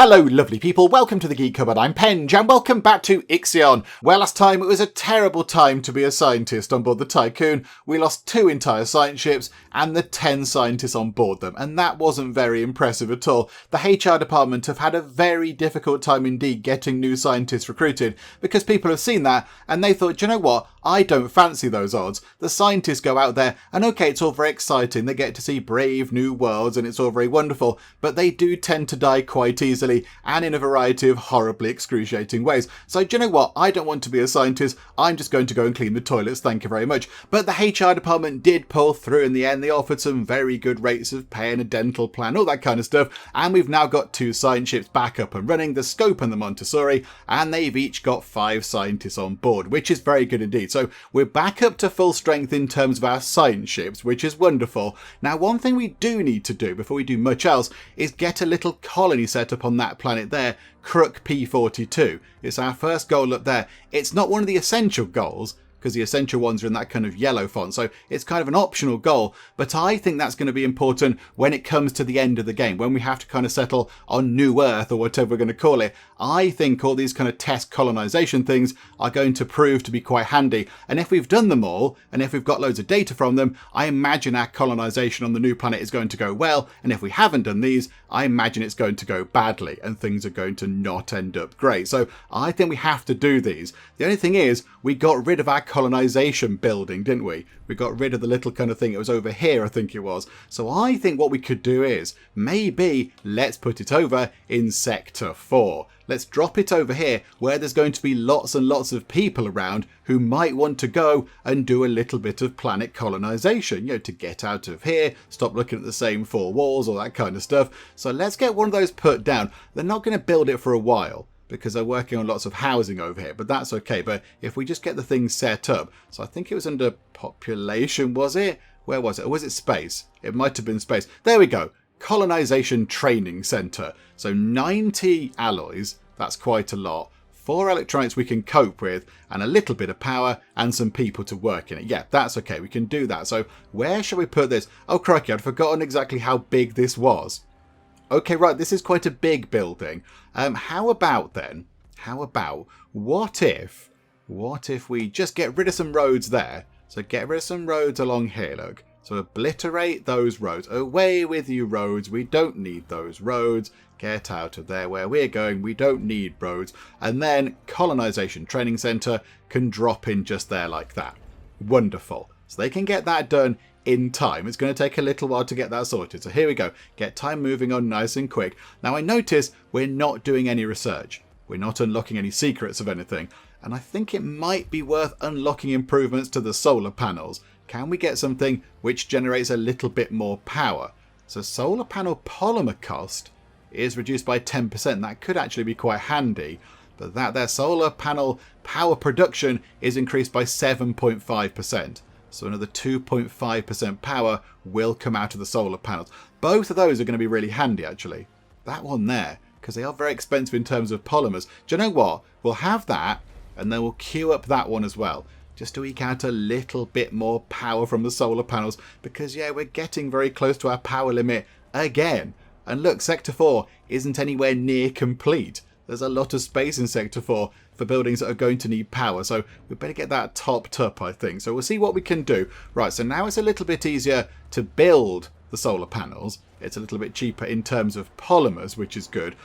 Hello lovely people, welcome to the Geek Cupboard, I'm Penge, and welcome back to IXION, where last time it was a terrible time to be a scientist on board the Tiqqun. We lost 2 entire science ships and the 10 scientists on board them, and that wasn't very impressive at all. The HR department have had a very difficult time indeed getting new scientists recruited, because people have seen that and they thought, do you know what, I don't fancy those odds. The scientists go out there and okay, it's all very exciting, they get to see brave new worlds and it's all very wonderful, but they do tend to die quite easily and in a variety of horribly excruciating ways. So do you know what? I don't want to be a scientist. I'm just going to go and clean the toilets. Thank you very much. But the HR department did pull through in the end. They offered some very good rates of pay and a dental plan, all that kind of stuff. And we've now got 2 science ships back up and running, the Scope and the Montessori, and they've each got 5 scientists on board, which is very good indeed. So we're back up to full strength in terms of our science ships, which is wonderful. Now, one thing we do need to do before we do much else is get a little colony set up on that planet there, Crook P42. It's our first goal up there. It's not one of the essential goals, because the essential ones are in that kind of yellow font, so it's kind of an optional goal, but I think that's going to be important when it comes to the end of the game, when we have to kind of settle on New Earth or whatever we're going to call it. I think all these kind of test colonization things are going to prove to be quite handy, and if we've done them all, and if we've got loads of data from them, I imagine our colonization on the new planet is going to go well, and if we haven't done these, I imagine it's going to go badly, and things are going to not end up great. So I think we have to do these. The only thing is, we got rid of our colonization building, didn't we? We got rid of the little kind of thing. It was over here, I think it was. So I think what we could do is, maybe let's put it over in Sector 4. Let's drop it over here where there's going to be lots and lots of people around who might want to go and do a little bit of planet colonization, you know, to get out of here, stop looking at the same 4 walls, all that kind of stuff. So let's get one of those put down. They're not going to build it for a while, because they're working on lots of housing over here, but that's okay. But if we just get the thing set up, so I think it was under population, was it? Where was it? Or was it space? It might have been space. There we go. Colonization Training Center. So 90 alloys, that's quite a lot. 4 electronics we can cope with, and a little bit of power and some people to work in it. Yeah, that's okay. We can do that. So where shall we put this? Oh, crikey, I'd forgotten exactly how big this was. Okay, right, this is quite a big building. How about then? How about, what if we just get rid of some roads there? So get rid of some roads along here, look. So obliterate those roads. Away with you roads. We don't need those roads. Get out of there where we're going. We don't need roads. And then Colonization Training Center can drop in just there like that. Wonderful. So they can get that done in time. It's going to take a little while to get that sorted. So here we go. Get time moving on nice and quick. Now I notice we're not doing any research. We're not unlocking any secrets of anything. And I think it might be worth unlocking improvements to the solar panels. Can we get something which generates a little bit more power? So solar panel polymer cost is reduced by 10%. That could actually be quite handy. But their solar panel power production is increased by 7.5%. So another 2.5% power will come out of the solar panels. Both of those are going to be really handy, actually. That one there, because they are very expensive in terms of polymers. Do you know what? We'll have that, and then we'll queue up that one as well, just to eke out a little bit more power from the solar panels, because, yeah, we're getting very close to our power limit again. And look, Sector 4 isn't anywhere near complete. There's a lot of space in Sector 4 for buildings that are going to need power. So we better get that topped up, I think. So we'll see what we can do. Right, so now it's a little bit easier to build the solar panels. It's a little bit cheaper in terms of polymers, which is good.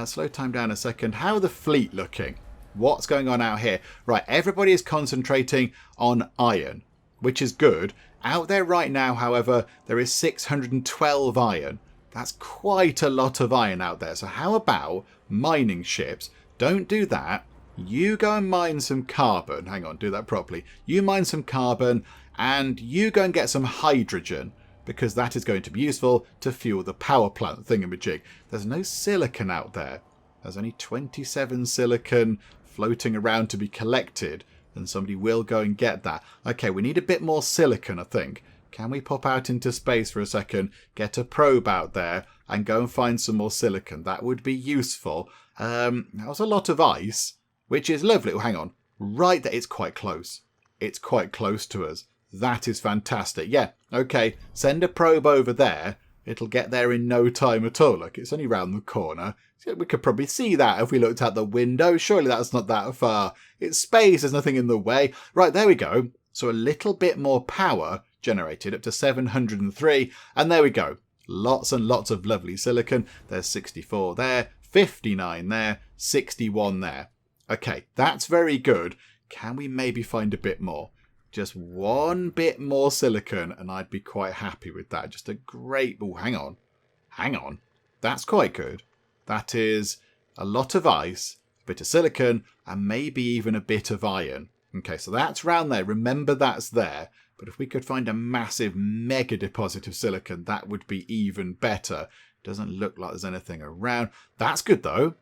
Slow time down a second. How are the fleet looking? What's going on out here? Right, everybody is concentrating on iron, which is good. Out there right now, however, there is 612 iron. That's quite a lot of iron out there. So how about mining ships? Don't do that. You go and mine some carbon. Hang on, do that properly. You mine some carbon and you go and get some hydrogen, because that is going to be useful to fuel the power plant thingamajig. There's no silicon out there. There's only 27 silicon floating around to be collected, and somebody will go and get that. Okay, we need a bit more silicon, I think. Can we pop out into space for a second, get a probe out there, and go and find some more silicon? That would be useful. That was a lot of ice, which is lovely. Oh, hang on. Right there. It's quite close. It's quite close to us. That is fantastic. Yeah, okay. Send a probe over there It'll get there in no time at all. Look, it's only round the corner. We could probably see that if we looked out the window. Surely that's not that far. It's space, there's nothing in the way. Right, there we go. So a little bit more power generated, up to 703. And there we go. Lots and lots of lovely silicon. There's 64 there, 59 there, 61 there. Okay, that's very good. Can we maybe find a bit more? Just one bit more silicon and I'd be quite happy with that. Just a great... Oh, hang on. Hang on. That's quite good. That is a lot of ice, a bit of silicon, and maybe even a bit of iron. Okay, so that's round there. Remember that's there. But if we could find a massive mega deposit of silicon, that would be even better. Doesn't look like there's anything around. That's good, though.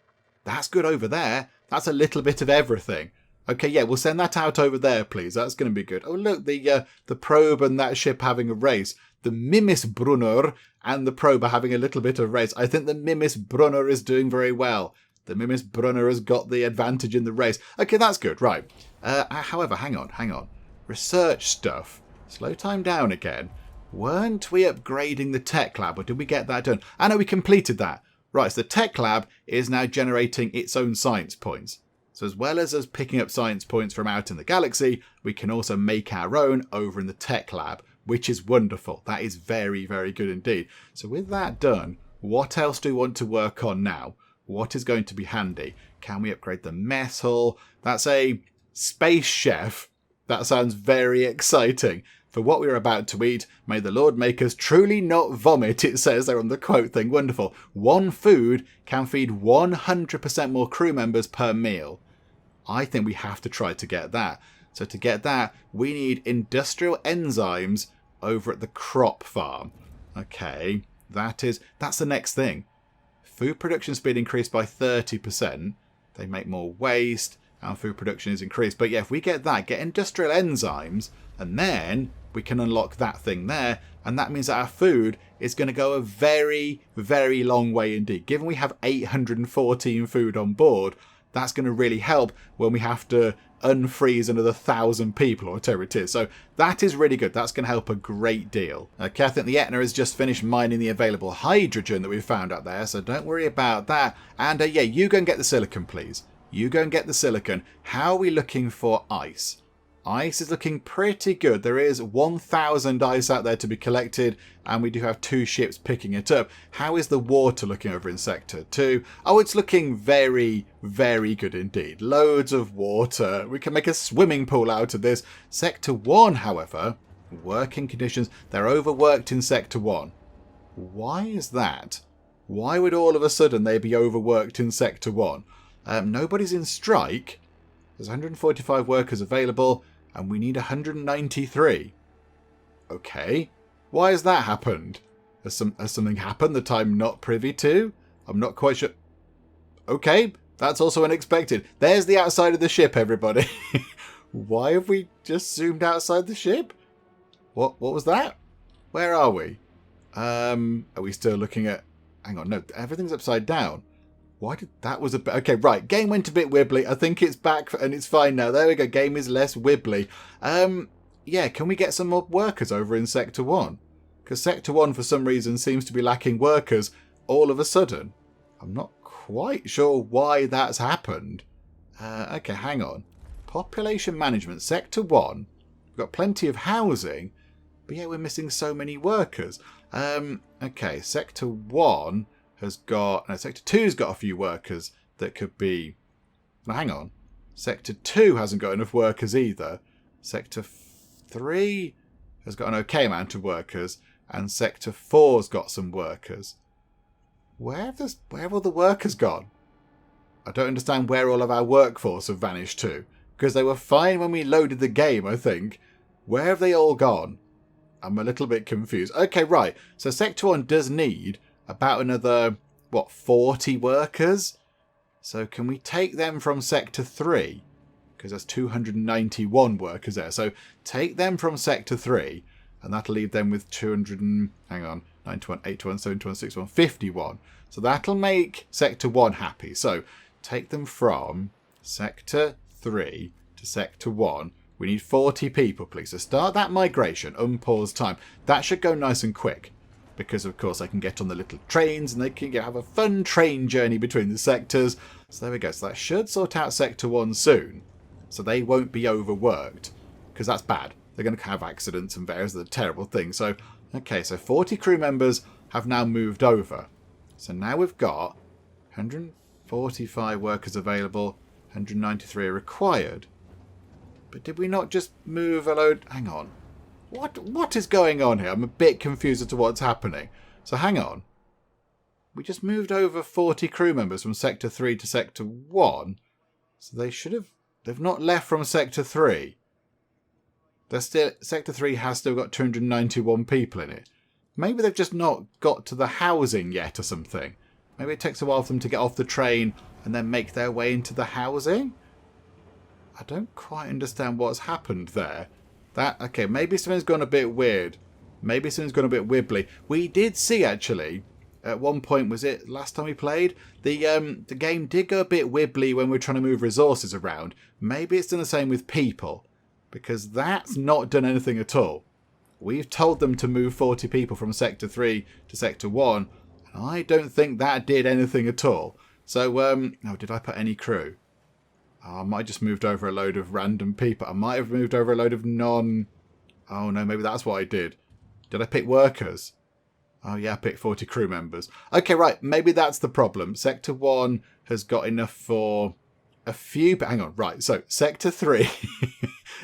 That's good over there. That's a little bit of everything. Okay, yeah, we'll send that out over there, please. That's going to be good. Oh, look, the probe and that ship having a race. The Mimisbrunner and the probe are having a little bit of race. I think the Mimisbrunner is doing very well. The Mimisbrunner has got the advantage in the race. Okay, that's good. Right. However, hang on. Research stuff. Slow time down again. Weren't we upgrading the tech lab, or did we get that done? I know we completed that. Right, so the tech lab is now generating its own science points. So as well as us picking up science points from out in the galaxy, we can also make our own over in the tech lab, which is wonderful. That is very, very good indeed. So with that done, what else do we want to work on now? What is going to be handy? Can we upgrade the mess hall? That's a space chef. That sounds very exciting. For what we are about to eat, may the Lord make us truly not vomit, it says there on the quote thing. Wonderful. One food can feed 100% more crew members per meal. I think we have to try to get that. So to get that, we need industrial enzymes over at the crop farm. Okay, that's the next thing. Food production speed increased by 30%. They make more waste and food production is increased. But yeah, if we get that, get industrial enzymes, and then we can unlock that thing there. And that means that our food is going to go a very, very long way indeed. Given we have 814 food on board, that's going to really help when we have to unfreeze another 1,000 people or whatever it is. So that is really good. That's going to help a great deal. Okay, I think the Etna has just finished mining the available hydrogen that we found out there. So don't worry about that. And yeah, you go and get the silicon, please. You go and get the silicon. How are we looking for ice? Ice is looking pretty good. There is 1,000 ice out there to be collected, and we do have 2 ships picking it up. How is the water looking over in Sector 2? Oh, it's looking very, very good indeed. Loads of water. We can make a swimming pool out of this. Sector 1, however, working conditions. They're overworked in Sector 1. Why is that? Why would all of a sudden they be overworked in Sector 1? Nobody's in strike. There's 145 workers available, and we need 193. Okay. Why has that happened? Has something happened that I'm not privy to? I'm not quite sure. Okay, that's also unexpected. There's the outside of the ship, everybody. Why have we just zoomed outside the ship? What was that? Where are we? Are we still looking at... Hang on, no, everything's upside down. Why did that was a bit... Okay, right. Game went a bit wibbly. I think it's back and it's fine now. There we go. Game is less wibbly. Yeah, can we get some more workers over in Sector 1? Because Sector 1, for some reason, seems to be lacking workers all of a sudden. I'm not quite sure why that's happened. Okay, hang on. Population management. Sector 1. We've got plenty of housing. But yeah, we're missing so many workers. Okay, Sector 1... has got... No, Sector 2's got a few workers that could be... Now, hang on. Sector 2 hasn't got enough workers either. Sector 3 has got an okay amount of workers. And Sector 4's got some workers. Where have all the workers gone? I don't understand where all of our workforce have vanished to. Because they were fine when we loaded the game, I think. Where have they all gone? I'm a little bit confused. Okay, right. So Sector 1 does need... about another, 40 workers? So can we take them from Sector 3? Because there's 291 workers there. So take them from Sector 3, and that'll leave them with 200 and... Hang on. 91, 81, 71, 61, 51. So that'll make Sector 1 happy. So take them from Sector 3 to Sector 1. We need 40 people, please. So start that migration. Unpause time. That should go nice and quick. because of course they can get on the little trains and they can have a fun train journey between the sectors. So there we go. So that should sort out Sector 1 soon. So they won't be overworked, because that's bad. They're going to have accidents and various other terrible things. So, okay, so 40 crew members have now moved over. So now we've got 145 workers available, 193 are required. But did we not just move a load? Hang on. What is going on here? I'm a bit confused as to what's happening. So hang on. We just moved over 40 crew members from Sector 3 to Sector 1. So they've not left from Sector 3. Sector 3 has still got 291 people in it. Maybe they've just not got to the housing yet or something. Maybe it takes a while for them to get off the train and then make their way into the housing. I don't quite understand what's happened there. Okay, maybe something's gone a bit weird. Maybe something's gone a bit wibbly. We did see, actually, at one point, was it last time we played? The game did go a bit wibbly when we were trying to move resources around. Maybe it's done the same with people, because that's not done anything at all. We've told them to move 40 people from Sector 3 to Sector 1, and I don't think that did anything at all. So, oh, did I put any crew? Oh, I might have just moved over a load of random people. I might have moved over a load of Oh no, maybe that's what I did. Did I pick workers? Oh yeah, I picked 40 crew members. Okay, right, maybe that's the problem. Sector 1 has got enough for a few... Hang on, right, so Sector 3...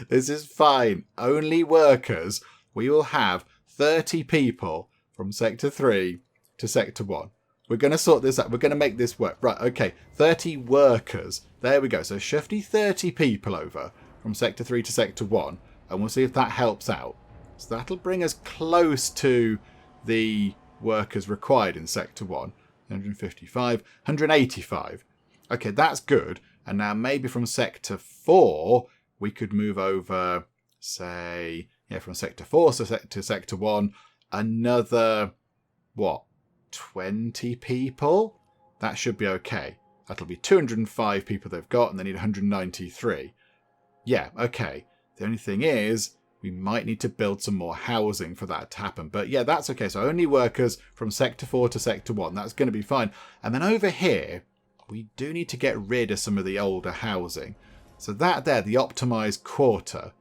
This is fine. Only workers. We will have 30 people from Sector 3 to Sector 1. We're going to sort this out. We're going to make this work. Right, okay. 30 workers. There we go. So shifty 30 people over from Sector 3 to Sector 1. And we'll see if that helps out. So that'll bring us close to the workers required in Sector 1. 155. 185. Okay, that's good. And now maybe from Sector 4, we could move over, say, from Sector 4 to Sector 1, another, 20 people? That should be okay. That'll be 205 people they've got, and they need 193. Yeah, okay. The only thing is, we might need to build some more housing for that to happen. But yeah, that's okay. So only workers from Sector 4 to Sector 1. That's going to be fine. And then over here, we do need to get rid of some of the older housing. So that there, the optimized quarter,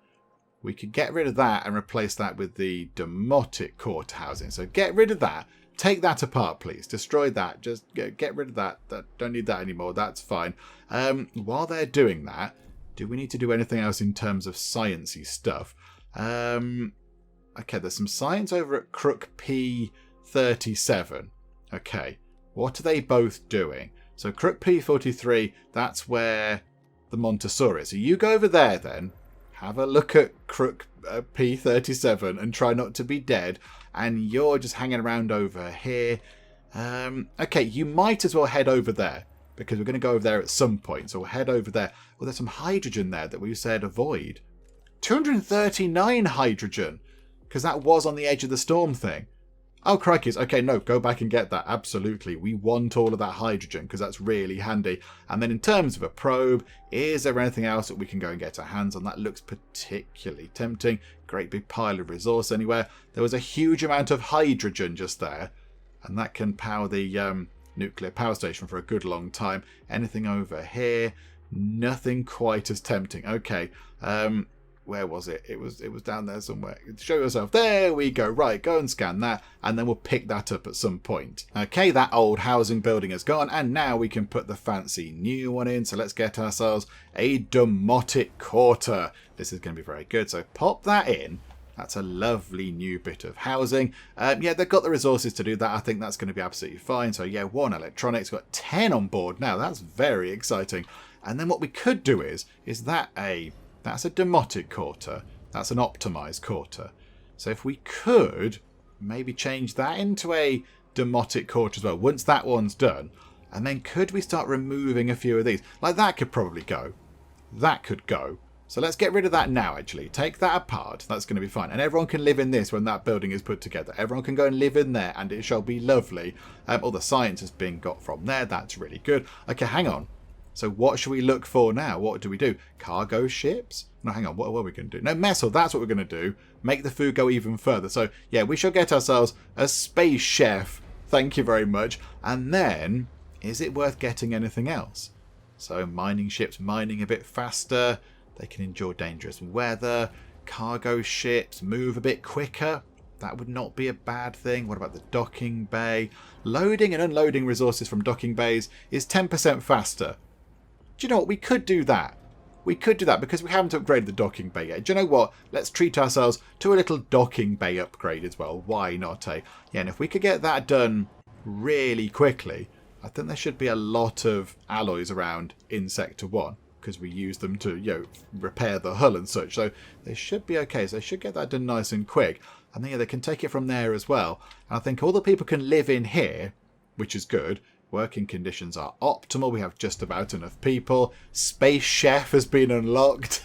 we could get rid of that and replace that with the demotic quarter housing. So get rid of that. Take that apart, please. Destroy that. Just get rid of that. Don't need that anymore. That's fine. While they're doing that, do we need to do anything else in terms of sciencey stuff? Okay, there's some science over at Crook P37. Okay, what are they both doing? So Crook P43, that's where the Montessori is. So you go over there then. Have a look at Crook P37 and try not to be dead. And you're just hanging around over here. Okay, you might as well head over there, because we're going to go over there at some point. So we'll head over there. Well, there's some hydrogen there that we said avoid. 239 hydrogen, because that was on the edge of the storm thing. Oh, crikey. Okay, no, go back and get that. Absolutely. We want all of that hydrogen, because that's really handy. And then in terms of a probe, is there anything else that we can go and get our hands on? That looks particularly tempting. Great big pile of resource anywhere. There was a huge amount of hydrogen just there, and that can power the nuclear power station for a good long time. Anything over here? Nothing quite as tempting. Okay. Where was it? It was down there somewhere. Show yourself. There we go. Right, go and scan that, and then we'll pick that up at some point. Okay, that old housing building is gone, and now we can put the fancy new one in. So let's get ourselves a demotic quarter. This is going to be very good. So pop that in. That's a lovely new bit of housing. Yeah, they've got the resources to do that. I think that's going to be absolutely fine. So yeah, 1 electronics. Got 10 on board now. That's very exciting. And then what we could do is that's a demotic quarter. That's an optimized quarter. So if we could maybe change that into a demotic quarter as well, once that one's done, and then could we start removing a few of these? Like that could probably go. That could go. So let's get rid of that now, actually. Take that apart. That's going to be fine. And everyone can live in this when that building is put together. Everyone can go and live in there, and it shall be lovely. All the science has been got from there. That's really good. Okay, hang on. So what should we look for now? What do we do? Cargo ships? No, hang on. What are we going to do? No, mess hall. That's what we're going to do. Make the food go even further. So, yeah, we shall get ourselves a space chef. Thank you very much. And then, is it worth getting anything else? So, mining ships mining a bit faster. They can endure dangerous weather. Cargo ships move a bit quicker. That would not be a bad thing. What about the docking bay? Loading and unloading resources from docking bays is 10% faster. Do you know what? We could do that. We could do that because we haven't upgraded the docking bay yet. Do you know what? Let's treat ourselves to a little docking bay upgrade as well. Why not, eh? Yeah, and if we could get that done really quickly, I think there should be a lot of alloys around in Sector 1 because we use them to, repair the hull and such. So they should be okay. So they should get that done nice and quick. And then, yeah, they can take it from there as well. And I think all the people can live in here, which is good. Working conditions are optimal. We have just about enough people. Space chef has been unlocked.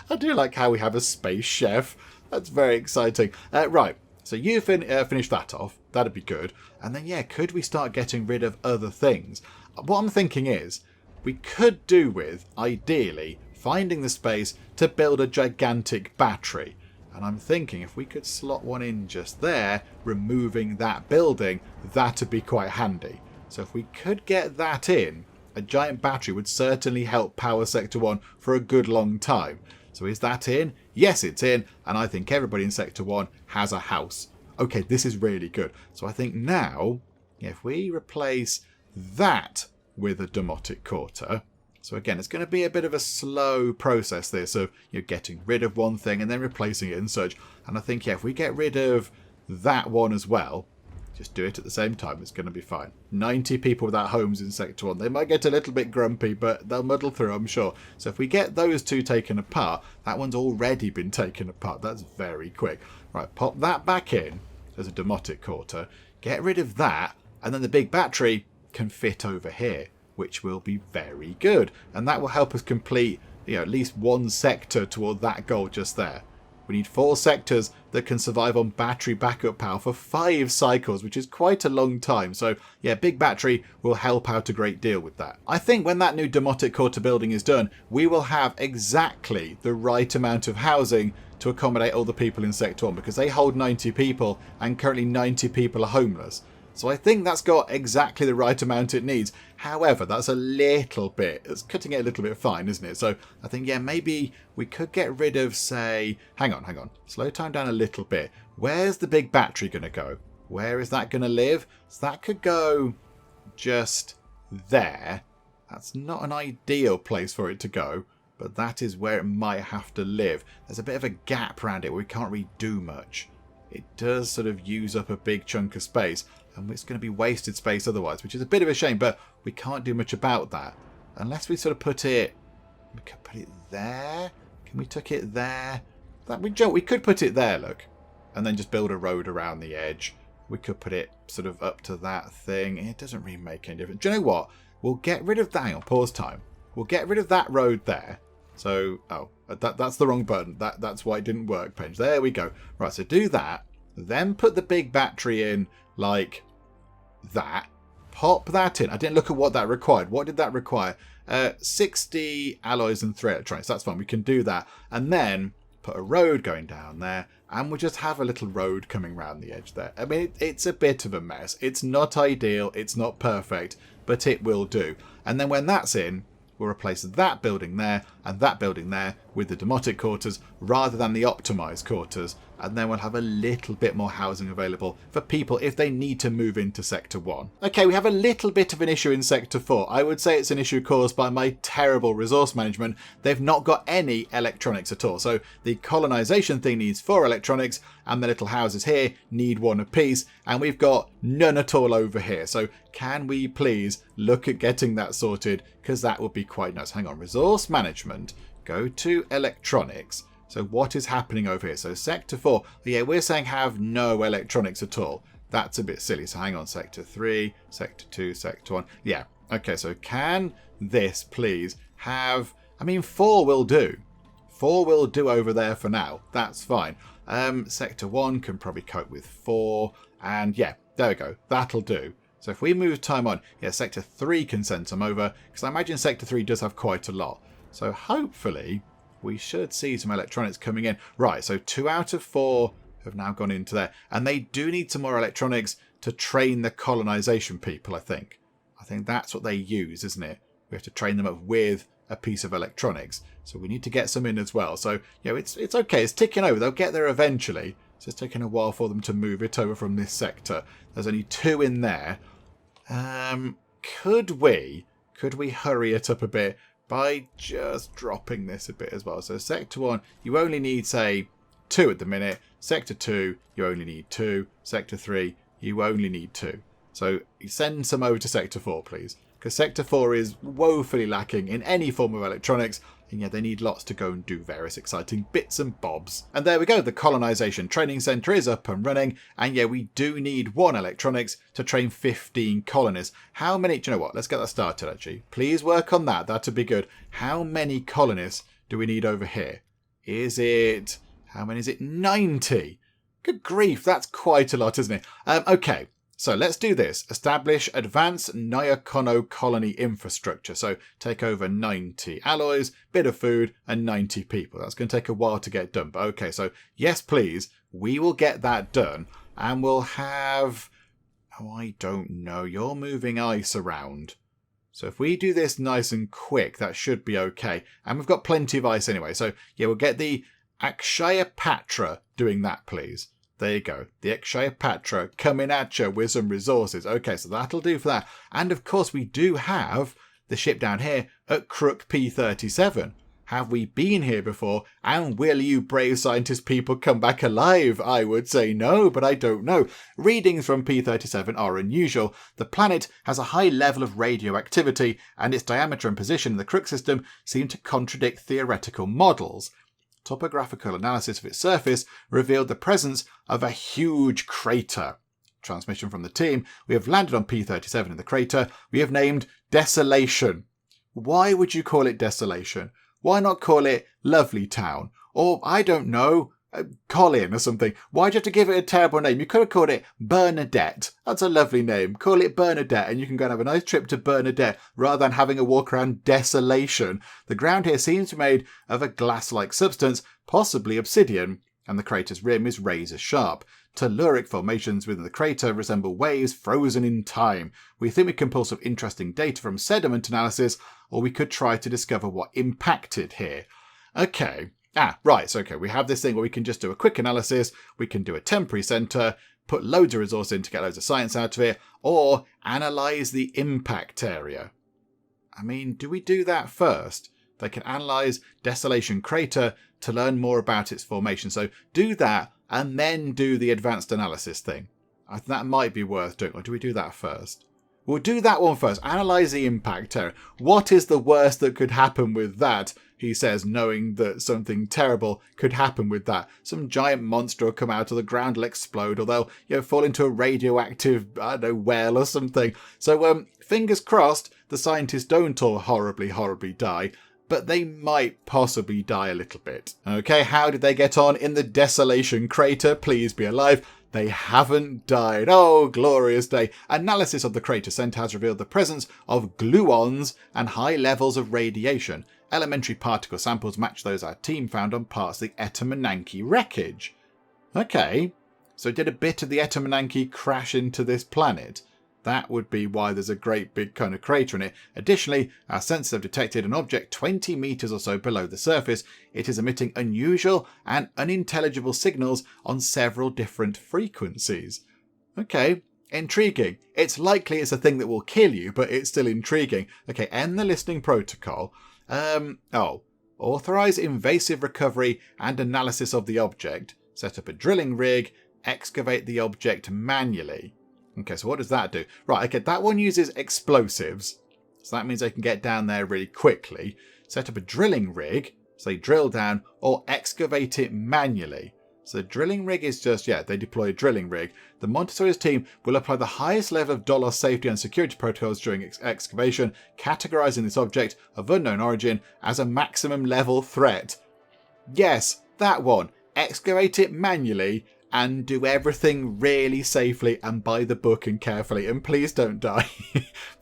I do like how we have a space chef. That's very exciting. Right. So you finish that off. That'd be good. And then, yeah, could we start getting rid of other things? What I'm thinking is we could do with, ideally, finding the space to build a gigantic battery. And I'm thinking if we could slot one in just there, removing that building, that'd be quite handy. So if we could get that in, a giant battery would certainly help power Sector 1 for a good long time. So is that in? Yes, it's in. And I think everybody in Sector 1 has a house. Okay, this is really good. So I think now, if we replace that with a demotic quarter... So again, it's going to be a bit of a slow process this of getting rid of one thing and then replacing it and such. And I think, yeah, if we get rid of that one as well, just do it at the same time, it's going to be fine. 90 people without homes in Sector 1. They might get a little bit grumpy, but they'll muddle through, I'm sure. So if we get those two taken apart, that one's already been taken apart. That's very quick. Right, pop that back in as a demotic quarter. Get rid of that, and then the big battery can fit over here, which will be very good. And that will help us complete at least one sector toward that goal just there. We need 4 sectors that can survive on battery backup power for 5 cycles, which is quite a long time. So yeah, big battery will help out a great deal with that. I think when that new demotic quarter building is done, we will have exactly the right amount of housing to accommodate all the people in Sector 1 because they hold 90 people and currently 90 people are homeless. So I think that's got exactly the right amount it needs. However, that's a little bit, it's cutting it a little bit fine, isn't it? So I think, yeah, maybe we could get rid of, say, hang on. Slow time down a little bit. Where's the big battery going to go? Where is that going to live? So that could go just there. That's not an ideal place for it to go, but that is where it might have to live. There's a bit of a gap around it where we can't really do much. It does sort of use up a big chunk of space. And it's going to be wasted space otherwise, which is a bit of a shame, but we can't do much about that. Unless we sort of put it... We could put it there? Can we tuck it there? We could put it there, look. And then just build a road around the edge. We could put it sort of up to that thing. It doesn't really make any difference. Do you know what? We'll get rid of that. Hang on, pause time. We'll get rid of that road there. So, that's the wrong button. That's why it didn't work, Penge. There we go. Right, so do that. Then put the big battery in like that. Pop that in. I didn't look at what that required. What did that require? 60 alloys and 3 electronics. That's fine. We can do that. And then put a road going down there. And we'll just have a little road coming around the edge there. I mean, it's a bit of a mess. It's not ideal. It's not perfect. But it will do. And then when that's in, we'll replace that building there and that building there with the demotic quarters rather than the optimized quarters. And then we'll have a little bit more housing available for people if they need to move into Sector 1. Okay, we have a little bit of an issue in Sector 4. I would say it's an issue caused by my terrible resource management. They've not got any electronics at all. So the colonization thing needs 4 electronics and the little houses here need 1 apiece. And we've got none at all over here. So can we please look at getting that sorted? Because that would be quite nice. Hang on, resource management. Go to electronics. So what is happening over here? So Sector 4, yeah, we're saying have no electronics at all. That's a bit silly. So hang on, Sector 3, Sector 2, Sector 1. Yeah, okay, so can this please have... I mean, 4 will do. 4 will do over there for now. That's fine. Sector 1 can probably cope with 4. And yeah, there we go. That'll do. So if we move time on, yeah, Sector 3 can send some over, because I imagine Sector 3 does have quite a lot. So hopefully we should see some electronics coming in. Right, so 2 out of 4 have now gone into there. And they do need some more electronics to train the colonization people, I think. I think that's what they use, isn't it? We have to train them up with a piece of electronics. So we need to get some in as well. So, you know, it's okay. It's ticking over. They'll get there eventually. It's just taking a while for them to move it over from this sector. There's only 2 in there. Could we hurry it up a bit by just dropping this a bit as well? So Sector 1, you only need, say, 2 at the minute. Sector 2, you only need 2. Sector 3, you only need 2. So send some over to Sector 4, please. Because Sector 4 is woefully lacking in any form of electronics, and yet they need lots to go and do various exciting bits and bobs. And there we go, the Colonization Training Centre is up and running, and yeah, we do need 1 electronics to train 15 colonists. How many, do you know what, let's get that started actually. Please work on that, that'd be good. How many colonists do we need over here? Is it, how many is it? 90! Good grief, that's quite a lot, isn't it? Okay. So let's do this. Establish advanced Nyakono colony infrastructure. So take over 90 alloys, bit of food, and 90 people. That's going to take a while to get done. But okay, so yes, please. We will get that done. And we'll have... Oh, I don't know. You're moving ice around. So if we do this nice and quick, that should be okay. And we've got plenty of ice anyway. So yeah, we'll get the Akshaya doing that, please. There you go. The Akshaya coming at you with some resources. Okay, so that'll do for that. And of course, we do have the ship down here at Crook P37. Have we been here before? And will you brave scientist people come back alive? I would say no, but I don't know. Readings from P37 are unusual. The planet has a high level of radioactivity, and its diameter and position in the Crook system seem to contradict theoretical models. Topographical analysis of its surface revealed the presence of a huge crater. Transmission from the team. We have landed on P37 in the crater. We have named Desolation. Why would you call it Desolation? Why not call it Lovely Town? Or, I don't know, Colin or something. Why'd you have to give it a terrible name? You could have called it Bernadette. That's a lovely name. Call it Bernadette and you can go and have a nice trip to Bernadette rather than having a walk around Desolation. The ground here seems to be made of a glass-like substance, possibly obsidian, and the crater's rim is razor sharp. Telluric formations within the crater resemble waves frozen in time. We think we can pull some interesting data from sediment analysis, or we could try to discover what impacted here. Okay. Right, so okay, we have this thing where we can just do a quick analysis, we can do a temporary centre, put loads of resource in to get loads of science out of it, or analyse the impact area. I mean, do we do that first? They can analyse Desolation Crater to learn more about its formation. So do that, and then do the advanced analysis thing. I think that might be worth doing, or do we do that first? We'll do that one first. Analyse the impact area. What is the worst that could happen with that? He says, knowing that something terrible could happen with that. Some giant monster will come out, or the ground will explode, or they'll, fall into a radioactive, well or something. So, fingers crossed, the scientists don't all horribly, horribly die, but they might possibly die a little bit. Okay, how did they get on in the Desolation Crater? Please be alive. They haven't died. Oh, glorious day. Analysis of the crater centre has revealed the presence of gluons and high levels of radiation. Elementary particle samples match those our team found on parts of the Etamananki wreckage. Okay, so did a bit of the Etamananki crash into this planet? That would be why there's a great big kind of crater in it. Additionally, our sensors have detected an object 20 metres or so below the surface. It is emitting unusual and unintelligible signals on several different frequencies. Okay, intriguing. It's likely it's a thing that will kill you, but it's still intriguing. Okay, end the listening protocol. Authorise invasive recovery and analysis of the object. Set up a drilling rig. Excavate the object manually. Okay, so what does that do? Right, okay, that one uses explosives. So that means they can get down there really quickly. Set up a drilling rig, so they drill down, or excavate it manually. So the drilling rig is just, they deploy a drilling rig. The Montessori's team will apply the highest level of DOLOS safety and security protocols during excavation, categorising this object of unknown origin as a maximum level threat. Yes, that one. Excavate it manually and do everything really safely and by the book and carefully. And please don't die.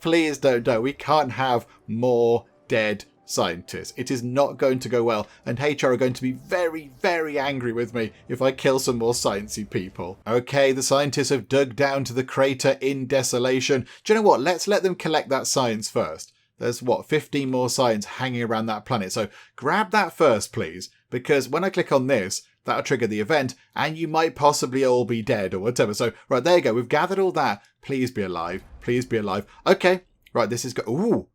Please don't die. We can't have more dead scientists. It is not going to go well, and HR are going to be very, very angry with me if I kill some more sciencey people. Okay, the scientists have dug down to the crater in Desolation. Do you know what? Let's let them collect that science first. There's, 15 more science hanging around that planet. So grab that first, please, because when I click on this, that'll trigger the event, and you might possibly all be dead or whatever. So, right, there you go. We've gathered all that. Please be alive. Please be alive. Okay, right, this is... Ooh!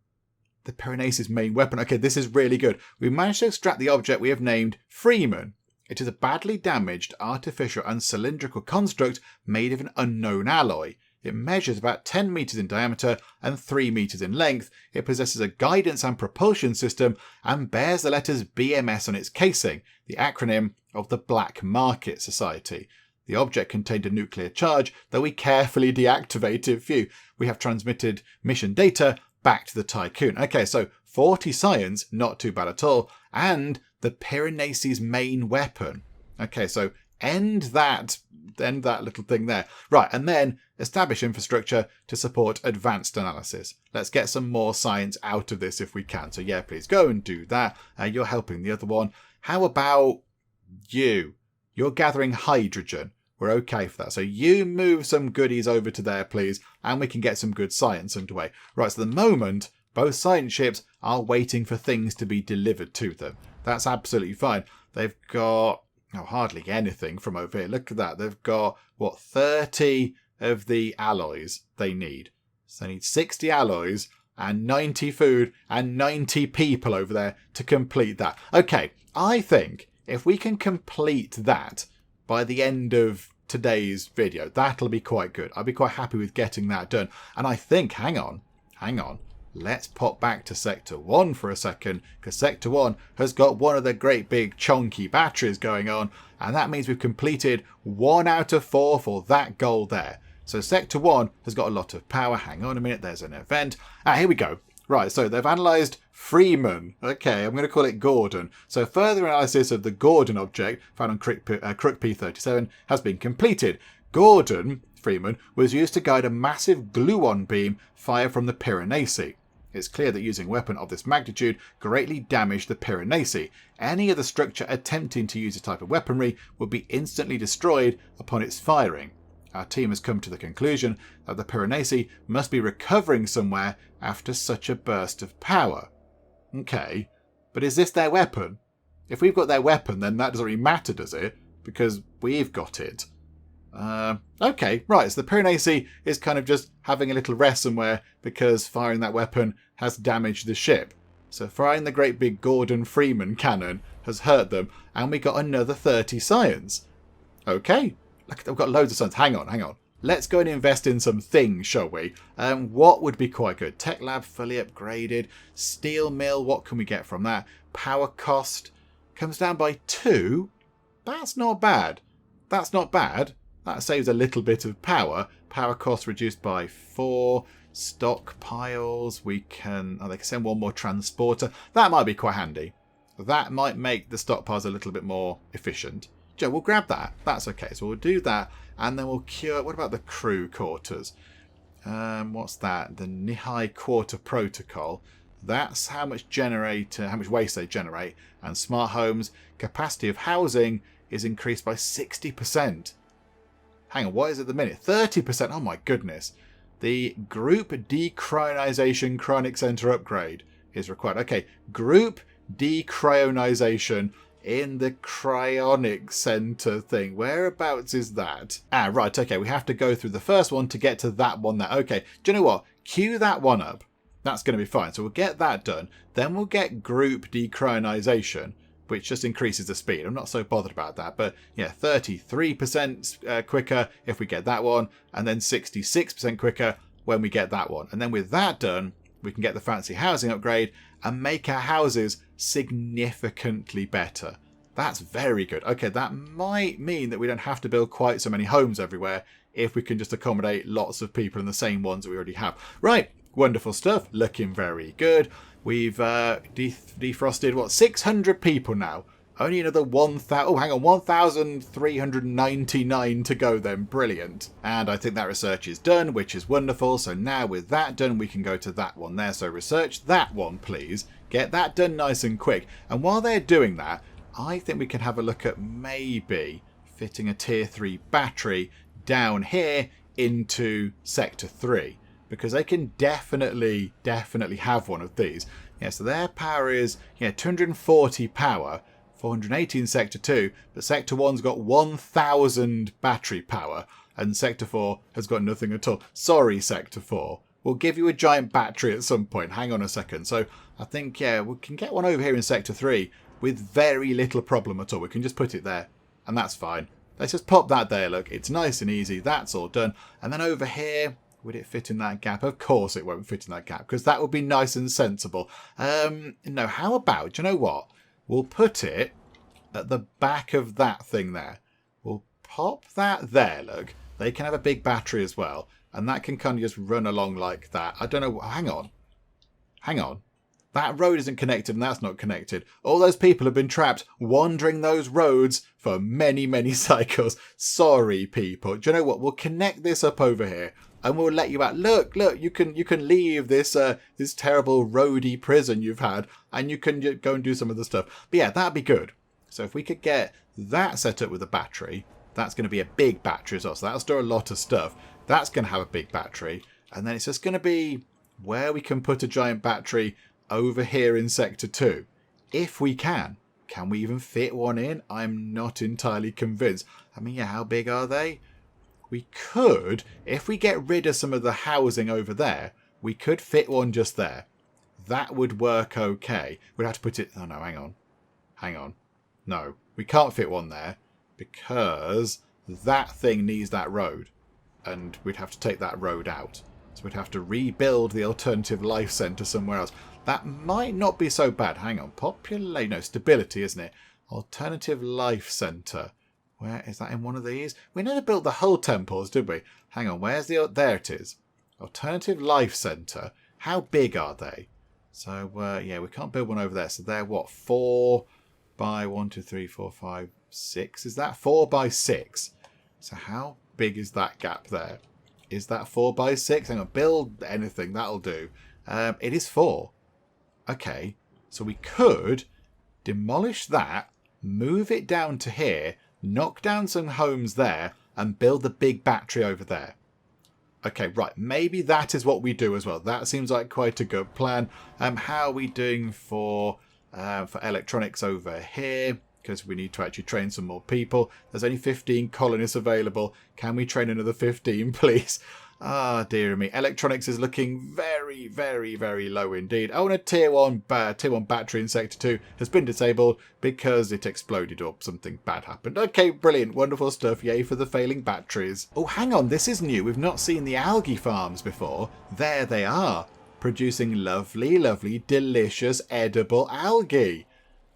The piranasi's main weapon. Okay, this is really good. We managed to extract the object we have named Freeman. It is a badly damaged, artificial and cylindrical construct made of an unknown alloy. It measures about 10 metres in diameter and 3 metres in length. It possesses a guidance and propulsion system and bears the letters BMS on its casing, the acronym of the Black Market Society. The object contained a nuclear charge that we carefully deactivated. Phew. We have transmitted mission data back to the Tiqqun. Okay, so 40 science, not too bad at all, and the piranasi's main weapon. Okay, so end that little thing there. Right, and then establish infrastructure to support advanced analysis. Let's get some more science out of this if we can. So yeah, please go and do that. You're helping the other one. How about you? You're gathering hydrogen. We're okay for that. So you move some goodies over to there, please, and we can get some good science underway. Right, so at the moment, both science ships are waiting for things to be delivered to them. That's absolutely fine. They've got hardly anything from over here. Look at that. They've got, 30 of the alloys they need. So they need 60 alloys and 90 food and 90 people over there to complete that. Okay, I think if we can complete that by the end of today's video, that'll be quite good. I'll be quite happy with getting that done. And I think, hang on. Let's pop back to Sector 1 for a second, because Sector 1 has got one of the great big chonky batteries going on, and that means we've completed 1 out of 4 for that goal there. So Sector 1 has got a lot of power. Hang on a minute, there's an event. Here we go. Right, so they've analysed Freeman. Okay, I'm going to call it Gordon. So further analysis of the Gordon object found on Crook P37 has been completed. Gordon, Freeman, was used to guide a massive gluon beam fired from the Piranesi. It's clear that using a weapon of this magnitude greatly damaged the Piranesi. Any other structure attempting to use this type of weaponry would be instantly destroyed upon its firing. Our team has come to the conclusion that the Piranesi must be recovering somewhere after such a burst of power. Okay, but is this their weapon? If we've got their weapon, then that doesn't really matter, does it? Because we've got it. Okay, right, so the Piranesi is kind of just having a little rest somewhere because firing that weapon has damaged the ship. So firing the great big Gordon Freeman cannon has hurt them, and we got another 30 science. Okay, look, we've got loads of science. Hang on. Let's go and invest in some things, shall we? What would be quite good? Tech lab fully upgraded. Steel mill, what can we get from that? Power cost comes down by 2. That's not bad. That saves a little bit of power. Power cost reduced by 4. Stockpiles, they can send 1 more transporter. That might be quite handy. That might make the stockpiles a little bit more efficient. Joe, we'll grab that. That's okay. So we'll do that, and then we'll cure... What about the crew quarters? What's that? The Nihai Quarter Protocol. That's how much waste they generate. And smart homes, capacity of housing is increased by 60%. Hang on, what is it at the minute? 30%. Oh my goodness. The group decolonization cryonic center upgrade is required. Okay, group decolonization in the cryonic center thing. Whereabouts is that? Right, okay, we have to go through the first one to get to that one there. Okay, do you know what? Queue that one up. That's going to be fine. So we'll get that done. Then we'll get group decolonization, which just increases the speed. I'm not so bothered about that. But yeah, 33% quicker if we get that one, and then 66% quicker when we get that one. And then with that done, we can get the fancy housing upgrade and make our houses significantly better. That's very good. Okay, that might mean that we don't have to build quite so many homes everywhere if we can just accommodate lots of people in the same ones that we already have. Right, wonderful stuff. Looking very good. We've defrosted, 600 people now Only another 1,399 to go then. Brilliant. And I think that research is done, which is wonderful. So now with that done, we can go to that one there. So research that one, please. Get that done nice and quick. And while they're doing that, I think we can have a look at maybe fitting a tier 3 battery down here into sector 3. Because they can definitely have one of these. Yeah, so their power is 240 power. 418 Sector 2, but Sector 1's got 1,000 battery power, and Sector 4 has got nothing at all. Sorry, Sector 4. We'll give you a giant battery at some point. Hang on a second. So I think, we can get one over here in Sector 3 with very little problem at all. We can just put it there, and that's fine. Let's just pop that there, look. It's nice and easy. That's all done. And then over here, would it fit in that gap? Of course it won't fit in that gap, because that would be nice and sensible. No, how about, do you know what? We'll put it at the back of that thing there. We'll pop that there, look. They can have a big battery as well. And that can kind of just run along like that. I don't know. Hang on. That road isn't connected and that's not connected. All those people have been trapped wandering those roads for many, many cycles. Sorry, people. Do you know what? We'll connect this up over here. And we'll let you out. Look, you can leave this this terrible roady prison you've had, and you can go and do some of the stuff. But yeah, that'd be good. So if we could get that set up with a battery, that's going to be a big battery as well. So that'll store a lot of stuff. That's going to have a big battery, and then it's just going to be where we can put a giant battery over here in Sector 2, if we can. Can we even fit one in? I'm not entirely convinced. I mean, yeah, how big are they? We could, if we get rid of some of the housing over there, we could fit one just there. That would work okay. We'd have to put it... Oh, no, hang on. No, we can't fit one there because that thing needs that road. And we'd have to take that road out. So we'd have to rebuild the alternative life centre somewhere else. That might not be so bad. Hang on. No, stability, isn't it? Alternative life centre. Where is that in one of these? We never built the whole temples, did we? Hang on, where's the... There it is. Alternative Life Centre. How big are they? So, yeah, we can't build one over there. So they're what? 4 by 1, 2, 3, 4, 5, 6. Is that 4 by 6? So how big is that gap there? Is that 4 by 6? Hang on, build anything. That'll do. It is 4. Okay, so we could demolish that, move it down to here, knock down some homes there, and build the big battery over there. Okay, right. Maybe that is what we do as well. That seems like quite a good plan. How are we doing for electronics over here? Because we need to actually train some more people. There's only 15 colonists available. Can we train another 15, please? Ah, dear me. Electronics is looking very, very, very low indeed. Oh, and a tier 1 battery in Sector 2 has been disabled because it exploded or something bad happened. Okay, brilliant. Wonderful stuff. Yay for the failing batteries. Oh, hang on. This is new. We've not seen the algae farms before. There they are. Producing lovely, lovely, delicious, edible algae.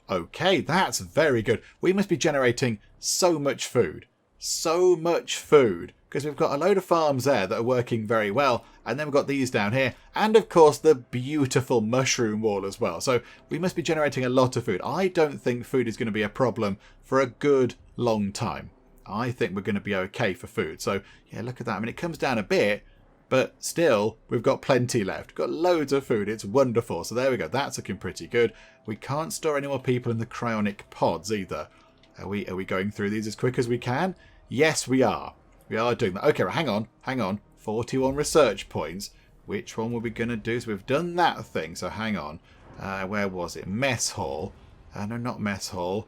Okay, that's very good. We must be generating so much food. So much food. Because we've got a load of farms there that are working very well. And then we've got these down here. And of course the beautiful mushroom wall as well. So we must be generating a lot of food. I don't think food is going to be a problem for a good long time. I think we're going to be okay for food. So yeah, look at that. I mean, it comes down a bit. But still, we've got plenty left. We've got loads of food. It's wonderful. So there we go. That's looking pretty good. We can't store any more people in the cryonic pods either. Are we going through these as quick as we can? Yes, we are. We are doing that. Okay, right, hang on. 41 research points. Which one were we going to do? So we've done that thing. So hang on. Where was it? Mess hall. No, not mess hall.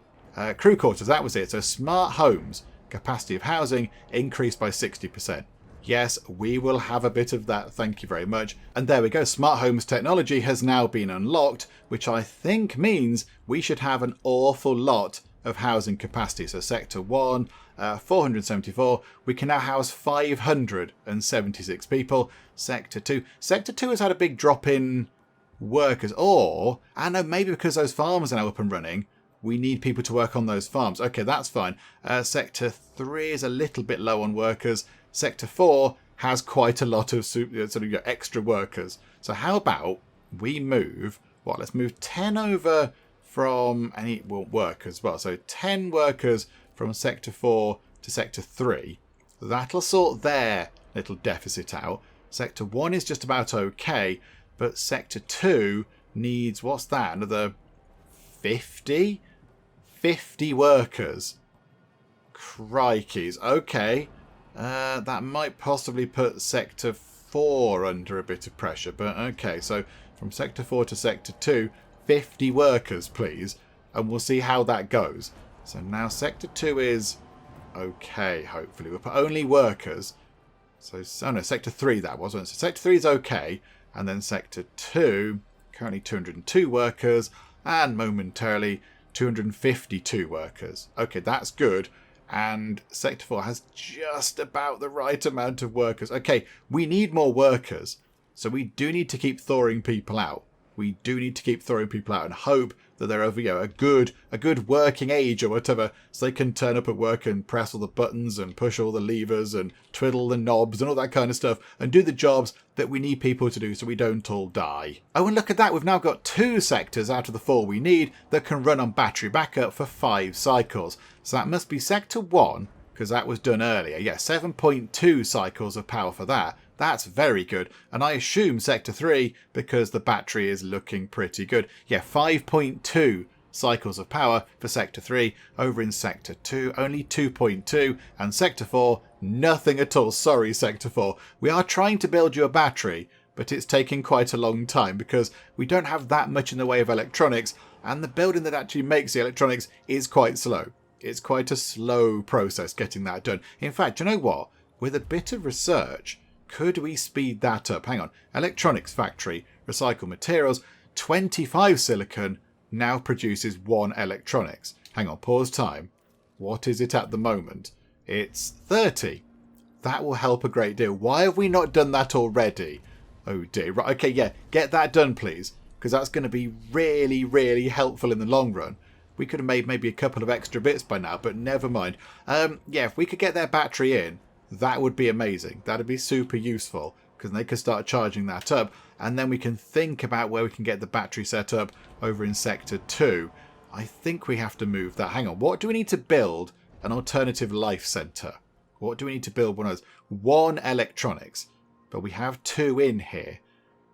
Crew quarters. That was it. So smart homes. Capacity of housing increased by 60%. Yes, we will have a bit of that. Thank you very much. And there we go. Smart homes technology has now been unlocked, which I think means we should have an awful lot of housing capacity. So Sector 1, 474. We can now house 576 people. Sector 2. Sector 2 has had a big drop in workers. Or, I know, maybe because those farms are now up and running, we need people to work on those farms. Okay, that's fine. Sector 3 is a little bit low on workers. Sector 4 has quite a lot of extra workers. So how about we move, let's move 10 over from, and it won't work as well. So 10 workers from Sector 4 to Sector 3. That'll sort their little deficit out. Sector 1 is just about okay, but Sector 2 needs, what's that, another 50? 50 workers. Crikeys. Okay. That might possibly put Sector 4 under a bit of pressure, but okay. So from Sector 4 to Sector 2, 50 workers, please. And we'll see how that goes. So now Sector 2 is okay, hopefully. We'll put only workers. So, oh no, Sector 3 that wasn't it? So Sector 3 is okay. And then Sector 2, currently 202 workers. And momentarily 252 workers. Okay, that's good. And Sector 4 has just about the right amount of workers. Okay, we need more workers. So we do need to keep thawing people out. We do need to keep throwing people out and hope that they're of, a good working age or whatever, so they can turn up at work and press all the buttons and push all the levers and twiddle the knobs and all that kind of stuff and do the jobs that we need people to do so we don't all die. Oh, and look at that, we've now got 2 sectors out of the 4 we need that can run on battery backup for 5 cycles. So that must be Sector 1, because that was done earlier. Yeah, 7.2 cycles of power for that. That's very good. And I assume Sector 3, because the battery is looking pretty good. Yeah, 5.2 cycles of power for Sector 3. Over in Sector 2, only 2.2. And Sector 4, nothing at all. Sorry, Sector 4. We are trying to build you a battery, but it's taking quite a long time because we don't have that much in the way of electronics. And the building that actually makes the electronics is quite slow. It's quite a slow process getting that done. In fact, you know what? With a bit of research, could we speed that up? Hang on. Electronics factory, recycle materials, 25 silicon now produces 1 electronics. Hang on, pause time. What is it at the moment? It's 30. That will help a great deal. Why have we not done that already? Oh dear. Right, okay, yeah, get that done, please, because that's going to be really, really helpful in the long run. We could have made maybe a couple of extra bits by now, but never mind. Yeah, if we could get their battery in, that would be amazing. That would be super useful, because they could start charging that up, and then we can think about where we can get the battery set up over in Sector 2. I think we have to move that. Hang on, what do we need to build? An alternative life centre. What do we need to build? One of those? 1 electronics, but we have 2 in here.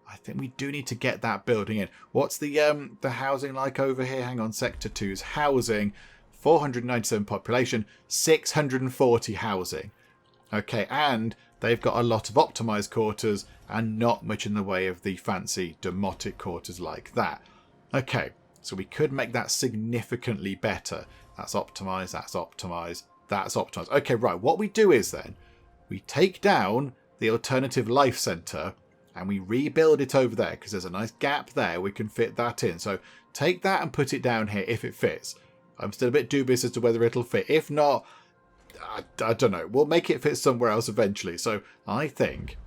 I think we do need to get that building in. What's the housing like over here? Hang on, Sector 2's housing, 497 population, 640 housing. Okay, and they've got a lot of optimised quarters and not much in the way of the fancy demotic quarters like that. Okay, so we could make that significantly better. That's optimised, that's optimised, that's optimised. Okay, right, what we do is then, we take down the alternative life centre and we rebuild it over there because there's a nice gap there. We can fit that in. So take that and put it down here if it fits. I'm still a bit dubious as to whether it'll fit. If not, I don't know. We'll make it fit somewhere else eventually. So I think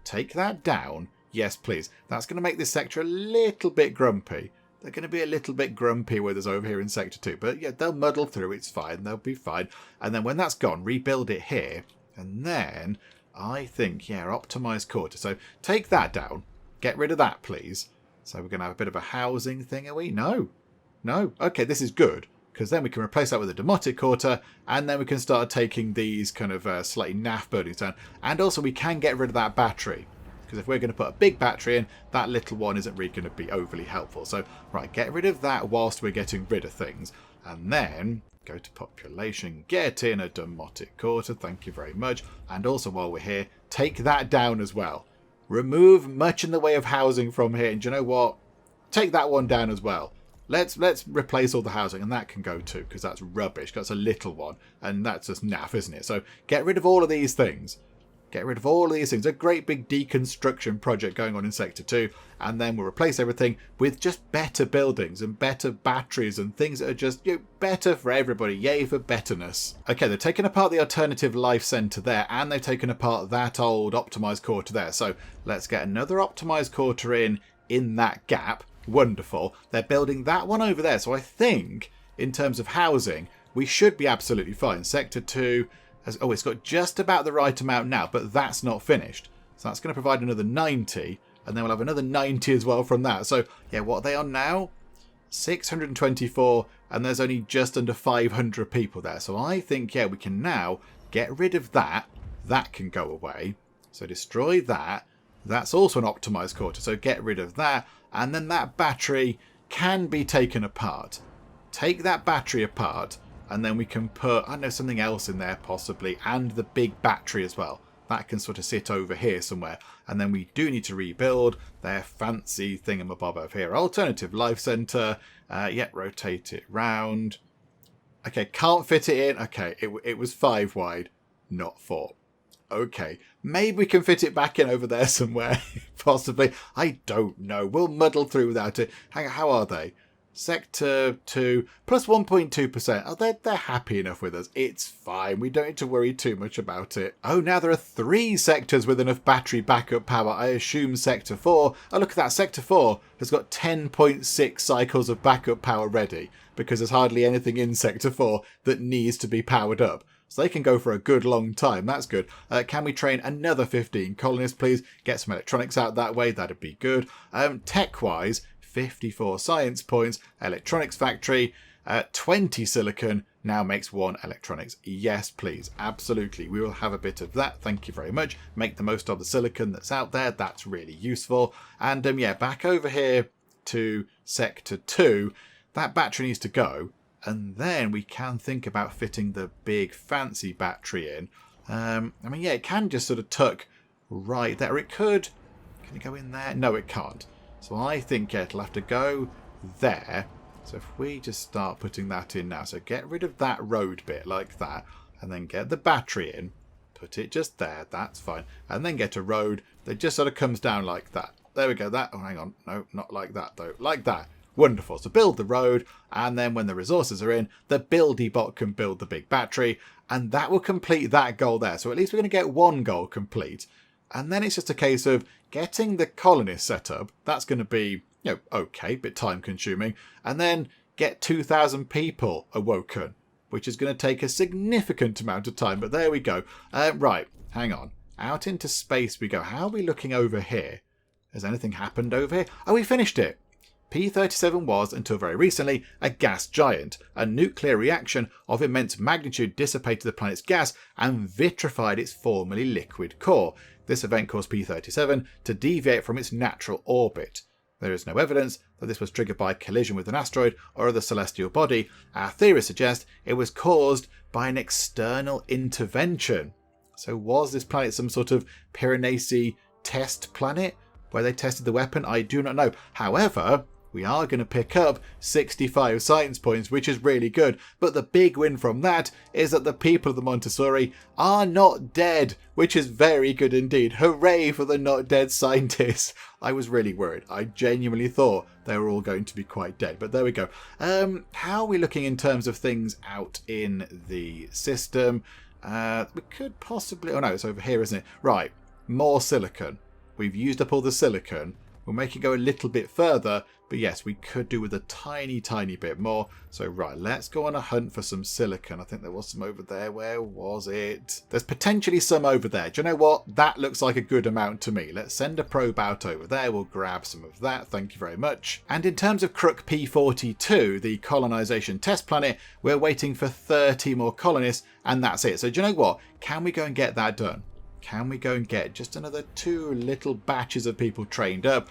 take that down. Yes, please. That's going to make this sector a little bit grumpy. They're going to be a little bit grumpy with us over here in Sector 2. But yeah, they'll muddle through. It's fine. They'll be fine. And then when that's gone, rebuild it here. And then I think, yeah, optimised quarter. So take that down. Get rid of that, please. So we're going to have a bit of a housing thing, are we? No. No. Okay, this is good. Because then we can replace that with a demotic quarter. And then we can start taking these kind of slightly naff buildings down. And also we can get rid of that battery. Because if we're going to put a big battery in, that little one isn't really going to be overly helpful. So, right, get rid of that whilst we're getting rid of things. And then go to population, get in a demotic quarter, thank you very much. And also while we're here, take that down as well. Remove much in the way of housing from here. And do you know what? Take that one down as well. Let's replace all the housing, and that can go too, because that's rubbish. That's a little one, and that's just naff, isn't it? So get rid of all of these things. Get rid of all of these things. A great big deconstruction project going on in Sector 2. And then we'll replace everything with just better buildings and better batteries and things that are just better for everybody. Yay for betterness. Okay, they've taken apart the alternative life centre there. And they've taken apart that old optimised quarter there. So let's get another optimised quarter in that gap. Wonderful. They're building that one over there. So I think in terms of housing, we should be absolutely fine. Sector 2... Oh, it's got just about the right amount now, but that's not finished. So that's going to provide another 90, and then we'll have another 90 as well from that. So, yeah, what are they on now? 624, and there's only just under 500 people there. So I think, yeah, we can now get rid of that. That can go away. So destroy that. That's also an optimized quarter, so get rid of that. And then that battery can be taken apart. Take that battery apart, and then we can put, I don't know, something else in there possibly, and the big battery as well. That can sort of sit over here somewhere. And then we do need to rebuild their fancy thingamabob over here. Alternative life center. Yeah, rotate it round. Okay, can't fit it in. Okay, it was 5 wide, not 4. Okay, maybe we can fit it back in over there somewhere, possibly. I don't know. We'll muddle through without it. Hang on, how are they? Sector 2 plus 1.2%. Oh, they're happy enough with us. It's fine. We don't need to worry too much about it. Oh, now there are 3 sectors with enough battery backup power. I assume Sector 4. Oh, look at that. Sector 4 has got 10.6 cycles of backup power ready because there's hardly anything in Sector 4 that needs to be powered up. So they can go for a good long time. That's good. Can we train another 15 colonists, please? Get some electronics out that way. That'd be good. Tech-wise, 54 science points. Electronics factory, 20 silicon. Now makes 1 electronics. Yes, please. Absolutely. We will have a bit of that. Thank you very much. Make the most of the silicon that's out there. That's really useful. And yeah, back over here to Sector 2. That battery needs to go. And then we can think about fitting the big fancy battery in. I mean, yeah, it can just sort of tuck right there. It could. Can it go in there? No, it can't. So I think it'll have to go there. So if we just start putting that in now. So get rid of that road bit like that. And then get the battery in. Put it just there. That's fine. And then get a road that just sort of comes down like that. There we go. That. Oh, hang on. No, not like that though. Like that. Wonderful. So build the road, and then when the resources are in, the buildy bot can build the big battery, and that will complete that goal there. So at least we're going to get 1 goal complete. And then it's just a case of getting the colonists set up. That's going to be, okay, bit time consuming. And then get 2,000 people awoken, which is going to take a significant amount of time. But there we go. Right, hang on. Out into space we go. How are we looking over here? Has anything happened over here? Oh, we finished it. P-37 was, until very recently, a gas giant. A nuclear reaction of immense magnitude dissipated the planet's gas and vitrified its formerly liquid core. This event caused P-37 to deviate from its natural orbit. There is no evidence that this was triggered by a collision with an asteroid or other celestial body. Our theories suggest it was caused by an external intervention. So was this planet some sort of piranasi test planet where they tested the weapon? I do not know. However, we are going to pick up 65 science points, which is really good. But the big win from that is that the people of the Montessori are not dead, which is very good indeed. Hooray for the not dead scientists. I was really worried. I genuinely thought they were all going to be quite dead. But there we go. How are we looking in terms of things out in the system? We could possibly... Oh no, it's over here, isn't it? Right. More silicon. We've used up all the silicon. We'll make it go a little bit further, but yes, we could do with a tiny, tiny bit more. So right, let's go on a hunt for some silicon. I think there was some over there. Where was it? There's potentially some over there. Do you know what? That looks like a good amount to me. Let's send a probe out over there. We'll grab some of that. Thank you very much. And in terms of Crook P42, the colonization test planet, we're waiting for 30 more colonists, and that's it. So do you know what? Can we go and get that done? Can we go and get just another 2 little batches of people trained up?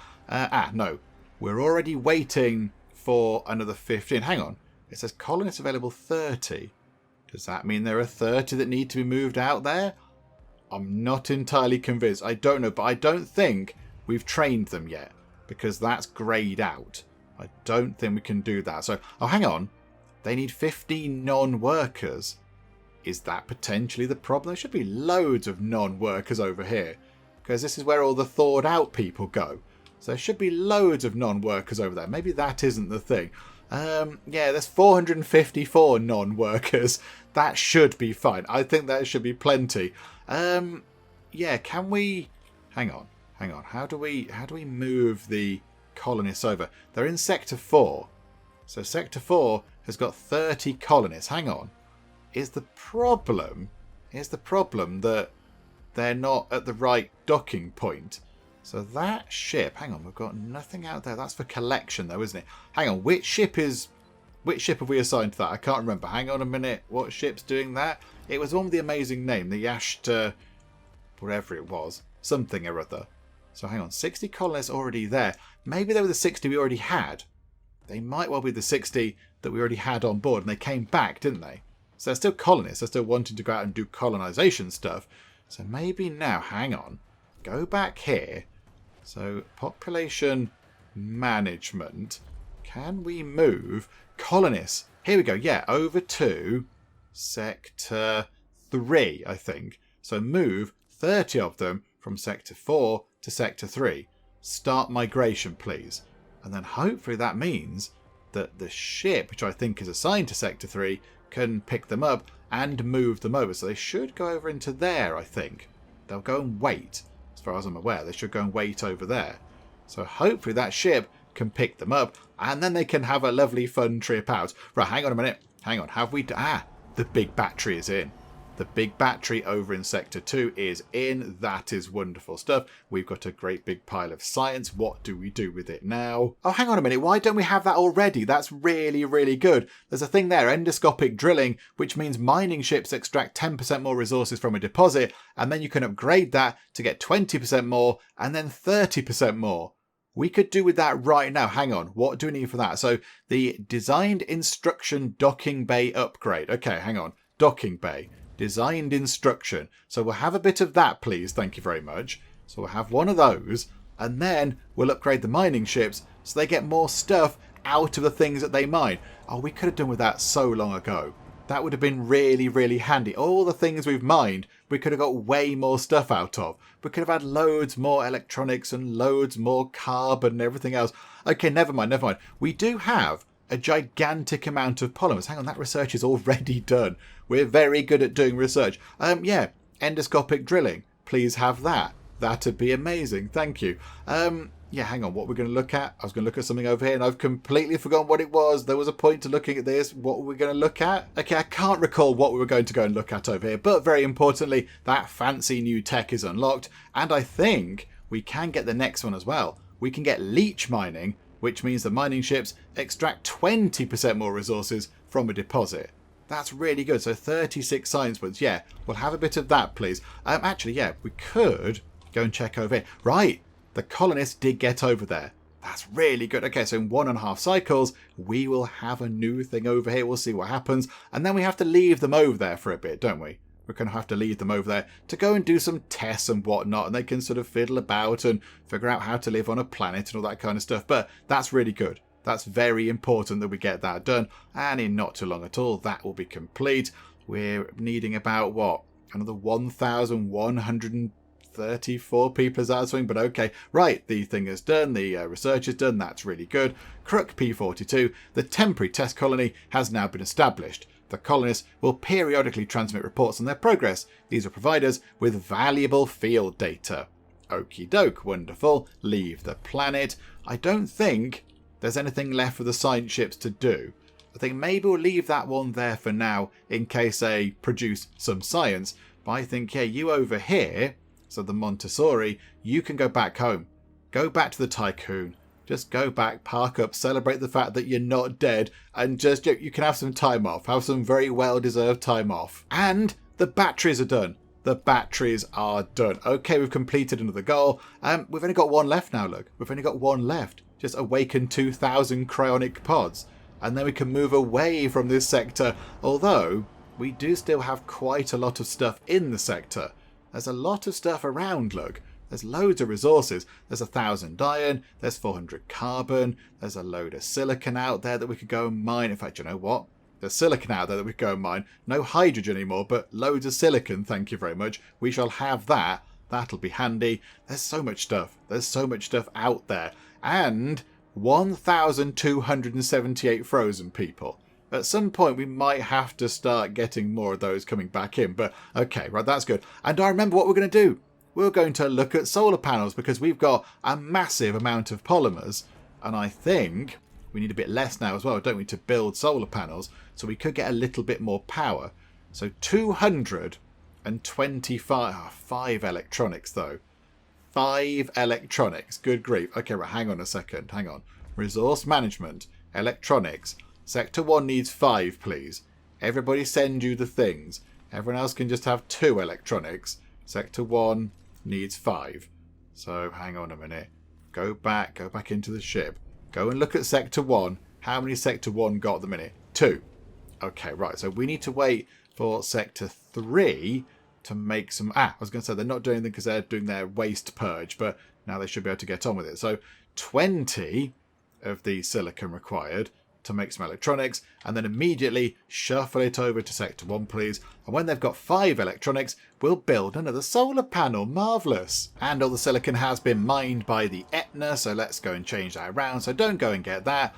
No. We're already waiting for another 15. Hang on. It says colonists available 30. Does that mean there are 30 that need to be moved out there? I'm not entirely convinced. I don't know, but I don't think we've trained them yet because that's greyed out. I don't think we can do that. So, oh, hang on. They need 15 non-workers. Is that potentially the problem? There should be loads of non-workers over here because this is where all the thawed out people go. So there should be loads of non-workers over there. Maybe that isn't the thing. Yeah, there's 454 non-workers. That should be fine. I think that should be plenty. Yeah, can we... Hang on. How do we move the colonists over? They're in Sector 4. So Sector 4 has got 30 colonists. Hang on. Is the problem that they're not at the right docking point? So that ship, hang on, we've got nothing out there. That's for collection though, isn't it? Hang on, which ship have we assigned to that? I can't remember. Hang on a minute. What ship's doing that? It was one with the amazing name, the Yashta, whatever it was. Something or other. So hang on, 60 colonists already there. Maybe they were the 60 we already had. They might well be the 60 that we already had on board, and they came back, didn't they? So they're still colonists. They're still wanting to go out and do colonization stuff. So maybe now, hang on. Go back here. So population management. Can we move colonists? Here we go. Yeah, over to sector 3, I think. So move 30 of them from sector 4 to sector 3. Start migration, please. And then hopefully that means that the ship, which I think is assigned to sector 3, can pick them up and move them over. So they should go over into there, I think. They'll go and wait. As far as I'm aware, they should go and wait over there. So hopefully that ship can pick them up, and then they can have a lovely fun trip out. Right, hang on a minute. Hang on. Have we... the big battery is in. The big battery over in Sector 2 is in. That is wonderful stuff. We've got a great big pile of science. What do we do with it now? Oh, hang on a minute. Why don't we have that already? That's really, really good. There's a thing there, endoscopic drilling, which means mining ships extract 10% more resources from a deposit, and then you can upgrade that to get 20% more, and then 30% more. We could do with that right now. Hang on. What do we need for that? So the designed instruction docking bay upgrade. Okay, hang on. Docking bay. Designed instruction. So we'll have a bit of that, please. Thank you very much. So we'll have one of those, and then we'll upgrade the mining ships so they get more stuff out of the things that they mine. Oh, we could have done with that so long ago. That would have been really, really handy. All the things we've mined, we could have got way more stuff out of. We could have had loads more electronics and loads more carbon and everything else. Okay, never mind, never mind. We do have a gigantic amount of polymers. Hang on, that research is already done. We're very good at doing research. Yeah, endoscopic drilling. Please have that. That'd be amazing. Thank you. Yeah, hang on. What we're going to look at? I was going to look at something over here and I've completely forgotten what it was. There was a point to looking at this. What were we going to look at? Okay, I can't recall what we were going to go and look at over here. But very importantly, that fancy new tech is unlocked. And I think we can get the next one as well. We can get leech mining, which means the mining ships extract 20% more resources from a deposit. That's really good. So 36 science points. Yeah, we'll have a bit of that, please. Actually, yeah, we could go and check over here. Right. The colonists did get over there. That's really good. Okay, so in 1.5 cycles, we will have a new thing over here. We'll see what happens. And then we have to leave them over there for a bit, don't we? We're going to have to leave them over there to go and do some tests and whatnot. And they can sort of fiddle about and figure out how to live on a planet and all that kind of stuff. But that's really good. That's very important that we get that done. And in not too long at all, that will be complete. We're needing about, what? Another 1,134 people is out swing, but okay. Right, the thing is done, the research is done, that's really good. Crook P42, the temporary test colony has now been established. The colonists will periodically transmit reports on their progress. These will provide us with valuable field data. Okie doke, wonderful. Leave the planet. I don't think there's anything left for the science ships to do. I think maybe we'll leave that one there for now in case they produce some science. But I think, yeah, you over here, so the Montessori, you can go back home. Go back to the Tiqqun. Just go back, park up, celebrate the fact that you're not dead, and just, you can have some time off. Have some very well-deserved time off. And the batteries are done. The batteries are done. Okay, we've completed another goal. We've only got one left now, look. We've only got one left. Just awaken 2,000 cryonic pods. And then we can move away from this sector. Although, we do still have quite a lot of stuff in the sector. There's a lot of stuff around, look. There's loads of resources. There's 1,000 iron. There's 400 carbon. There's a load of silicon out there that we could go and mine. In fact, you know what? There's silicon out there that we could go and mine. No hydrogen anymore, but loads of silicon. Thank you very much. We shall have that. That'll be handy. There's so much stuff. There's so much stuff out there. And 1,278 frozen people. At some point, we might have to start getting more of those coming back in. But okay, right, that's good. And I remember what we're going to do. We're going to look at solar panels because we've got a massive amount of polymers. And I think we need a bit less now as well, don't we, to build solar panels. So we could get a little bit more power. So 225, 5 electronics though. 5 electronics. Good grief. Okay, right, hang on a second. Hang on. Resource management. Electronics. Sector 1 needs 5, please. Everybody send you the things. Everyone else can just have 2 electronics. Sector 1 needs 5. So, hang on a minute. Go back into the ship. Go and look at Sector 1. How many Sector 1 got at the minute? 2. Okay, right. So we need to wait for Sector 3 to make some... I was going to say they're not doing anything because they're doing their waste purge, but now they should be able to get on with it. So 20 of the silicon required to make some electronics, and then immediately shuffle it over to Sector 1, please. And when they've got 5 electronics, we'll build another solar panel. Marvellous. And all the silicon has been mined by the Etna, so let's go and change that around. So don't go and get that.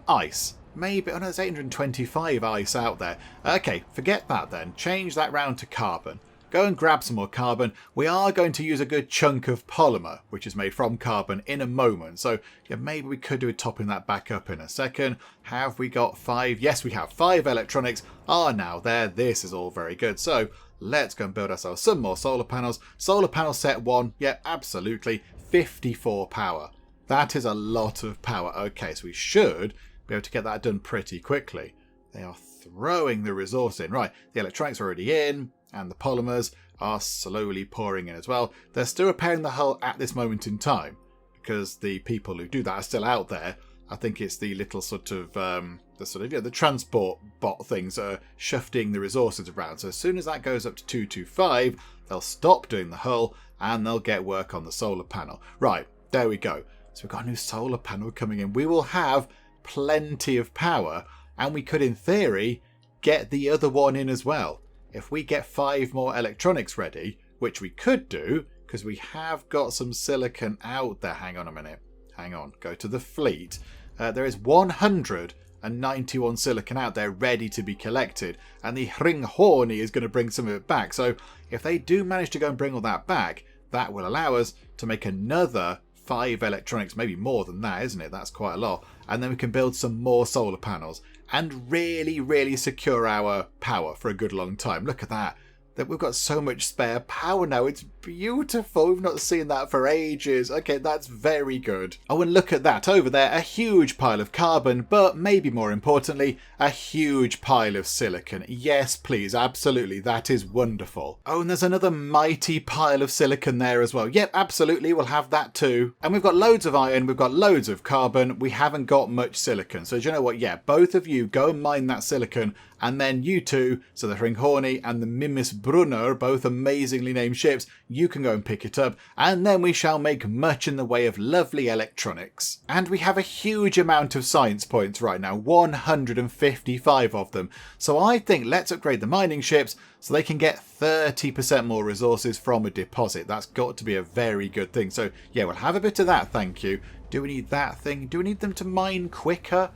Ice. Maybe, oh no, there's 825 ice out there. Okay, forget that then. Change that round to carbon. Go and grab some more carbon. We are going to use a good chunk of polymer, which is made from carbon, in a moment. So yeah, maybe we could do it topping that back up in a second. Have we got 5? Yes, we have 5 electronics are now there. This is all very good. So let's go and build ourselves some more solar panels. Solar panel set 1. Yeah, absolutely. 54 power. That is a lot of power. Okay, so we should be able to get that done pretty quickly. They are throwing the resource in. Right, the electronics are already in, and the polymers are slowly pouring in as well. They're still repairing the hull at this moment in time, because the people who do that are still out there. I think it's the little sort of, the transport bot things that are shifting the resources around. So as soon as that goes up to 225, they'll stop doing the hull, and they'll get work on the solar panel. Right, there we go. So we've got a new solar panel coming in. We will have plenty of power, and we could, in theory, get the other one in as well. If we get 5 more electronics ready, which we could do, because we have got some silicon out there. Hang on a minute. Hang on. Go to the fleet. There is 191 silicon out there ready to be collected, and the Ringhorny is going to bring some of it back. So if they do manage to go and bring all that back, that will allow us to make another 5 electronics, maybe more than that, isn't it? That's quite a lot. And then we can build some more solar panels and really, really secure our power for a good long time. Look at that. That we've got so much spare power now. It's beautiful. We've not seen that for ages. Okay, that's very good. Oh, and look at that over there. A huge pile of carbon, but maybe more importantly, a huge pile of silicon. Yes, please. Absolutely. That is wonderful. Oh, and there's another mighty pile of silicon there as well. Yep, absolutely. We'll have that too. And we've got loads of iron. We've got loads of carbon. We haven't got much silicon. So do you know what? Yeah, both of you go and mine that silicon. And then you two, so the Ringhorny and the Mimis Brunner, both amazingly named ships, you can go and pick it up, and then we shall make much in the way of lovely electronics. And we have a huge amount of science points right now, 155 of them. So I think let's upgrade the mining ships so they can get 30% more resources from a deposit. That's got to be a very good thing. So yeah, we'll have a bit of that, thank you. Do we need that thing? Do we need them to mine quicker?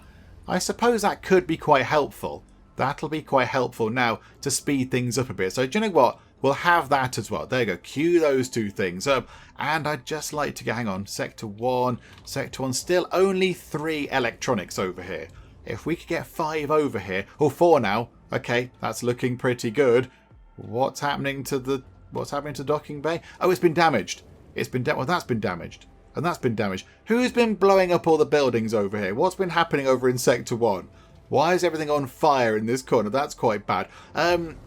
I suppose that could be quite helpful. That'll be quite helpful now to speed things up a bit. So do you know what? We'll have that as well. There you go. Queue those two things up. And I'd just like to get, hang on, Sector 1. Sector 1, still only 3 electronics over here. If we could get 5 over here. Oh, 4 now. Okay, that's looking pretty good. What's happening to Docking Bay? Oh, it's been damaged. Well, that's been damaged. And that's been damaged. Who's been blowing up all the buildings over here? What's been happening over in Sector 1? Why is everything on fire in this corner? That's quite bad.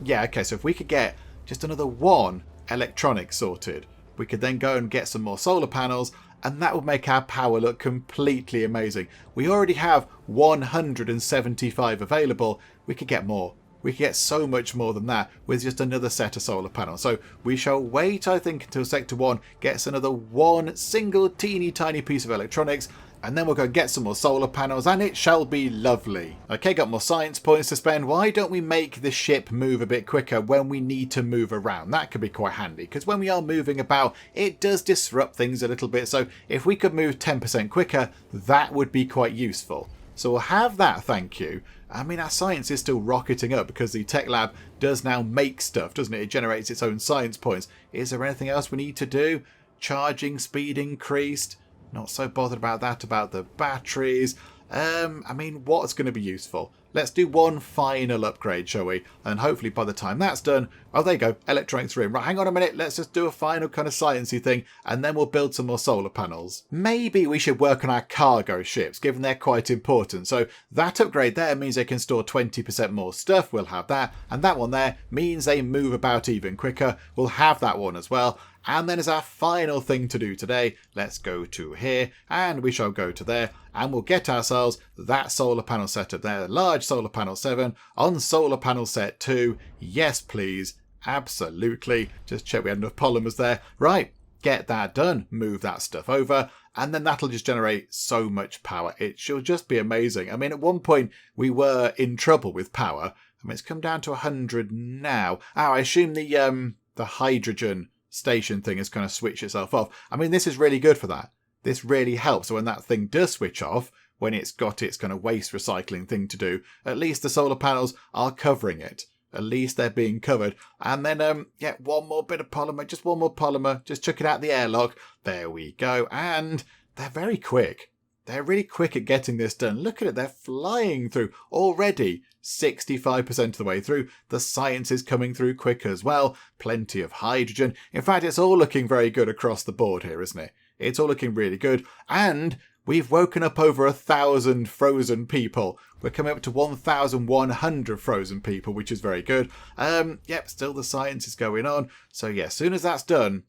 Yeah, okay, so if we could get just another 1 electronic sorted, we could then go and get some more solar panels, and that would make our power look completely amazing. We already have 175 available. We could get more. We could get so much more than that with just another set of solar panels. So we shall wait, I think, until Sector 1 gets another 1 single teeny tiny piece of electronics, and then we'll go get some more solar panels, and it shall be lovely. Okay, got more science points to spend. Why don't we make the ship move a bit quicker when we need to move around? That could be quite handy, because when we are moving about, it does disrupt things a little bit. So if we could move 10% quicker, that would be quite useful. So we'll have that, thank you. I mean, our science is still rocketing up because the tech lab does now make stuff, doesn't it? It generates its own science points. Is there anything else we need to do? Charging speed increased. Not so bothered about that, about the batteries. I mean, what's going to be useful? Let's do one final upgrade, shall we? And hopefully by the time that's done, oh, there you go, electronics room. Right, hang on a minute, let's just do a final kind of sciencey thing, and then we'll build some more solar panels. Maybe we should work on our cargo ships, given they're quite important. So that upgrade there means they can store 20% more stuff, we'll have that. And that one there means they move about even quicker, we'll have that one as well. And then as our final thing to do today, let's go to here, and we shall go to there, and we'll get ourselves that solar panel setup there, large solar panel 7 on solar panel set 2. Yes, please. Absolutely. Just check we had enough polymers there. Right, get that done. Move that stuff over, and then that'll just generate so much power. It shall just be amazing. I mean, at one point we were in trouble with power. I mean, it's come down to 100 now. Oh, I assume the hydrogen station thing has kind of switched itself off. I mean, this is really good for that. This really helps. So when that thing does switch off, when it's got its kind of waste recycling thing to do, at least the solar panels are covering it. At least they're being covered. And then, yeah, one more bit of polymer, just one more polymer, just chuck it out the airlock. There we go. And they're very quick. They're really quick at getting this done. Look at it. They're flying through already. 65% of the way through. The science is coming through quick as well. Plenty of hydrogen. In fact, it's all looking very good across the board here, isn't it? It's all looking really good. And we've woken up over 1,000 frozen people. We're coming up to 1,100 frozen people, which is very good. Yep, still the science is going on. So yeah, as soon as that's done,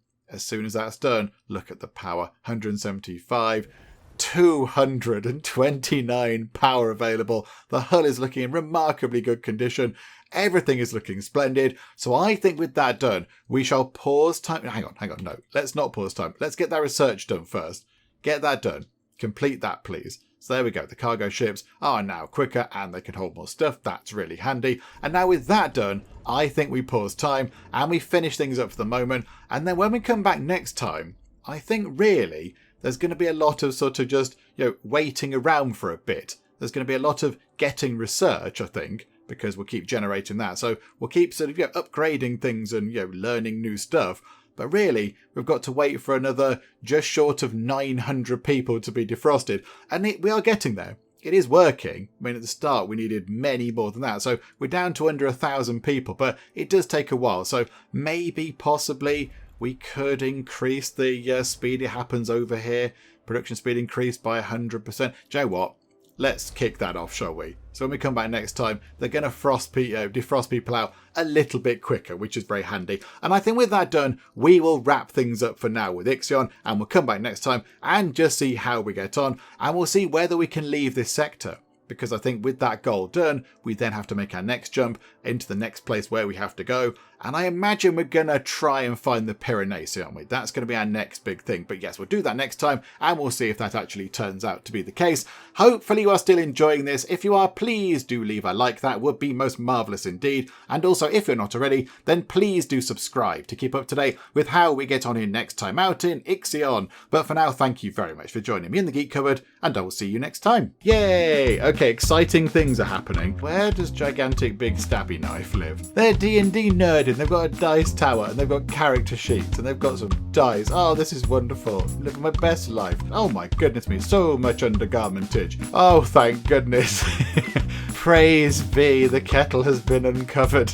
look at the power. 175. 229 power available. The hull is looking in remarkably good condition. Everything is looking splendid. So I think with that done, we shall pause time. Hang on. No, let's not pause time. Let's get that research done first. Get that done. Complete that, please. So there we go. The cargo ships are now quicker and they can hold more stuff. That's really handy. And now with that done, I think we pause time and we finish things up for the moment. And then when we come back next time, I think really there's going to be a lot of sort of just, waiting around for a bit. There's going to be a lot of getting research, I think, because we'll keep generating that. So we'll keep sort of upgrading things and learning new stuff. But really, we've got to wait for another just short of 900 people to be defrosted. And we are getting there. It is working. I mean, at the start, we needed many more than that. So we're down to under 1,000 people, but it does take a while. So maybe, possibly, we could increase the speed it happens over here. Production speed increased by 100%. Do you know what? Let's kick that off, shall we? So when we come back next time, they're going to defrost people out a little bit quicker, which is very handy. And I think with that done, we will wrap things up for now with IXION, and we'll come back next time and just see how we get on. And we'll see whether we can leave this sector. Because I think with that goal done, we then have to make our next jump into the next place where we have to go. And I imagine we're going to try and find the piranasi, aren't we? That's going to be our next big thing. But yes, we'll do that next time and we'll see if that actually turns out to be the case. Hopefully you are still enjoying this. If you are, please do leave a like. That would be most marvellous indeed. And also, if you're not already, then please do subscribe to keep up to date with how we get on in next time out in IXION. But for now, thank you very much for joining me in the Geek Cupboard, and I will see you next time. Yay! Okay, exciting things are happening. Where does gigantic big stabby knife live? They're D&D nerding. They've got a dice tower and they've got character sheets and they've got some dice. Oh, this is wonderful. Live my best life. Oh my goodness me, so much undergarmentage. Oh, thank goodness. Praise be, the kettle has been uncovered.